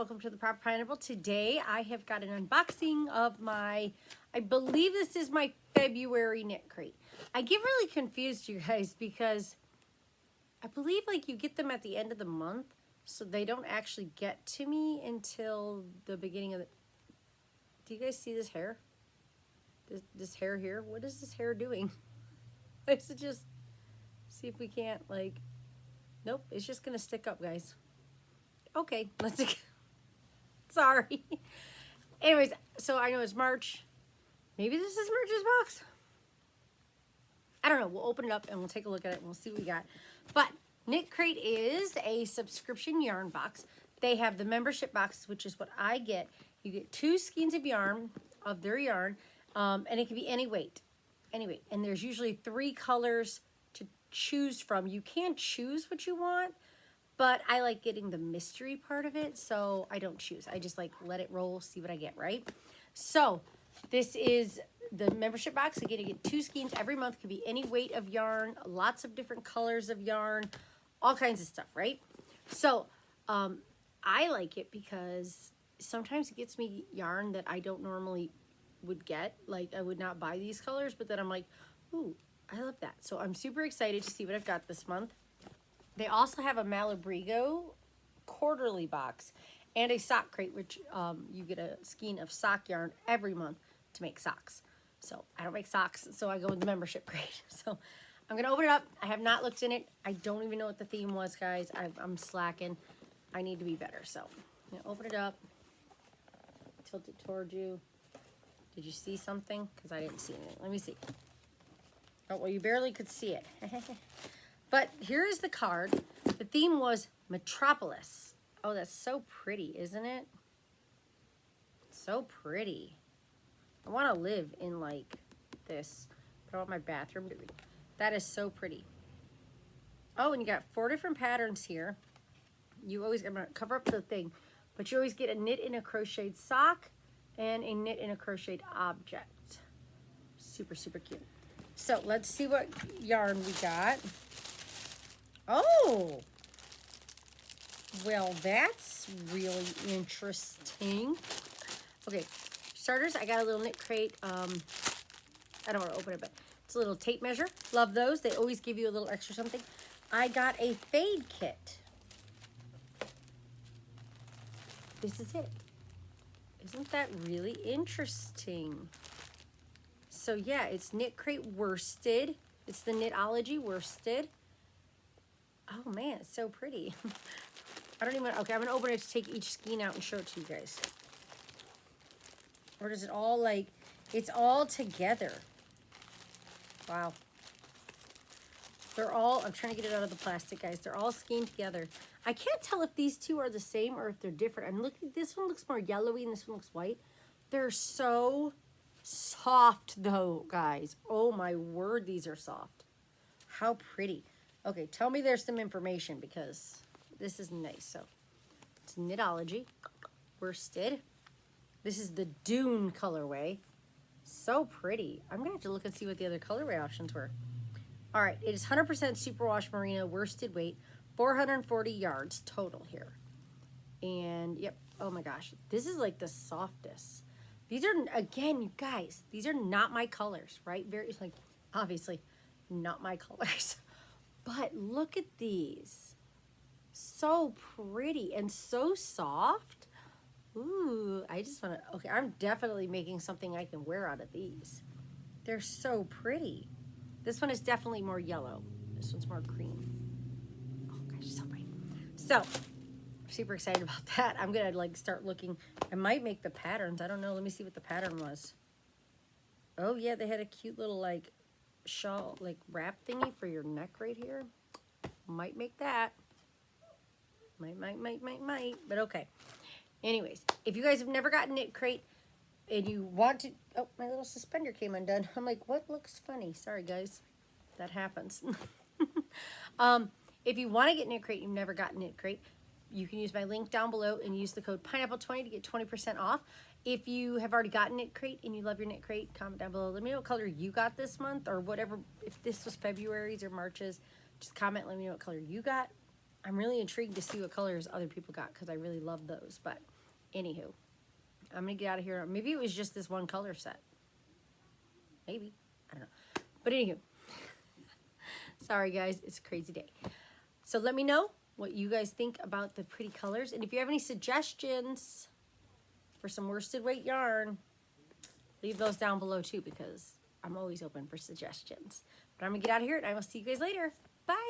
welcome to the Proper Pineapple. Today I have got an unboxing of my, I believe this is my February KnitCrate. I get really confused, you guys, because I believe like you get them at the end of the month, so they don't actually get to me until the beginning of the, do you guys see this hair? This hair here? What is this hair doing? Is it just, see if we can't like, nope, it's just gonna stick up, guys. Okay, let's, sorry. Anyways, so I know it's March. Maybe this is March's box. I don't know. We'll open it up and we'll take a look at it and we'll see what we got. But KnitCrate is a subscription yarn box. They have the membership box, which is what I get. You get 2 skeins of yarn, of their yarn, and it can be any weight. And there's usually 3 colors to choose from. You can choose what you want, but I like getting the mystery part of it, so I don't choose. I just like let it roll, see what I get, right? So this is the membership box. Again, you get 2 skeins every month. Could be any weight of yarn, lots of different colors of yarn, all kinds of stuff, right? So I like it because sometimes it gets me yarn that I don't normally would get. Like I would not buy these colors, but then I'm like, ooh, I love that. So I'm super excited to see what I've got this month. They also have a Malabrigo quarterly box and a sock crate, which you get a skein of sock yarn every month to make socks. So I don't make socks, so I go with the membership crate. So I'm going to open it up. I have not looked in it. I don't even know what the theme was, guys. I'm slacking. I need to be better. So I'm going to open it up, tilt it towards you. Did you see something? Because I didn't see anything. Let me see. Oh, well, you barely could see it. But here is the card. The theme was Metropolis. Oh, that's so pretty, isn't it? So pretty. I want to live in like this. But I want my bathroom to be. That is so pretty. Oh, and you got 4 different patterns here. You always, I'm going to cover up the thing, but you always get a knit in a crocheted sock and a knit in a crocheted object. Super, super cute. So let's see what yarn we got. Oh, well, that's really interesting. Okay, starters, I got a little KnitCrate. I don't want to open it, but it's a little tape measure. Love those. They always give you a little extra something. I got a fade kit. This is it. Isn't that really interesting? So yeah, it's KnitCrate worsted. It's the Knitology worsted. Oh man, it's so pretty. I don't even, okay, I'm gonna open it to take each skein out and show it to you guys. Or does it all like, it's all together. Wow. They're all, I'm trying to get it out of the plastic, guys. They're all skeined together. I can't tell if these two are the same or if they're different. I'm looking, this one looks more yellowy and this one looks white. They're so soft though, guys. Oh my word, these are soft. How pretty. Okay, tell me there's some information because this is nice. So it's Knitology worsted. This is the Dune colorway. So pretty. I'm gonna have to look and see what the other colorway options were. All right, it is 100% superwash merino worsted weight, 440 yards total here. And yep, oh my gosh, this is like the softest. These are, again, you guys, these are not my colors, right? Very, like, obviously not my colors. But look at these. So pretty and so soft. Ooh, I just want to, okay, I'm definitely making something I can wear out of these. They're so pretty. This one is definitely more yellow. This one's more cream. Oh gosh, so pretty. So, I'm super excited about that. I'm gonna like start looking. I might make the patterns. I don't know. Let me see what the pattern was. Oh yeah, they had a cute little like shawl, like wrap thingy for your neck right here. Might make that. Might. But okay. Anyways, if you guys have never gotten KnitCrate and you want to, oh, my little suspender came undone. I'm like, what looks funny? Sorry, guys. That happens. If you want to get KnitCrate, you've never gotten KnitCrate, you can use my link down below and use the code pineapple20 to get 20% off. If you have already gotten KnitCrate and you love your KnitCrate, comment down below. Let me know what color you got this month or whatever. If this was February's or March's, just comment. Let me know what color you got. I'm really intrigued to see what colors other people got because I really love those. But Anywho, I'm going to get out of here. Maybe it was just this one color set. Maybe. I don't know. But anywho, sorry guys, it's a crazy day. So let me know what you guys think about the pretty colors. And if you have any suggestions for some worsted weight yarn, leave those down below too, because I'm always open for suggestions. But I'm going to get out of here and I will see you guys later. Bye!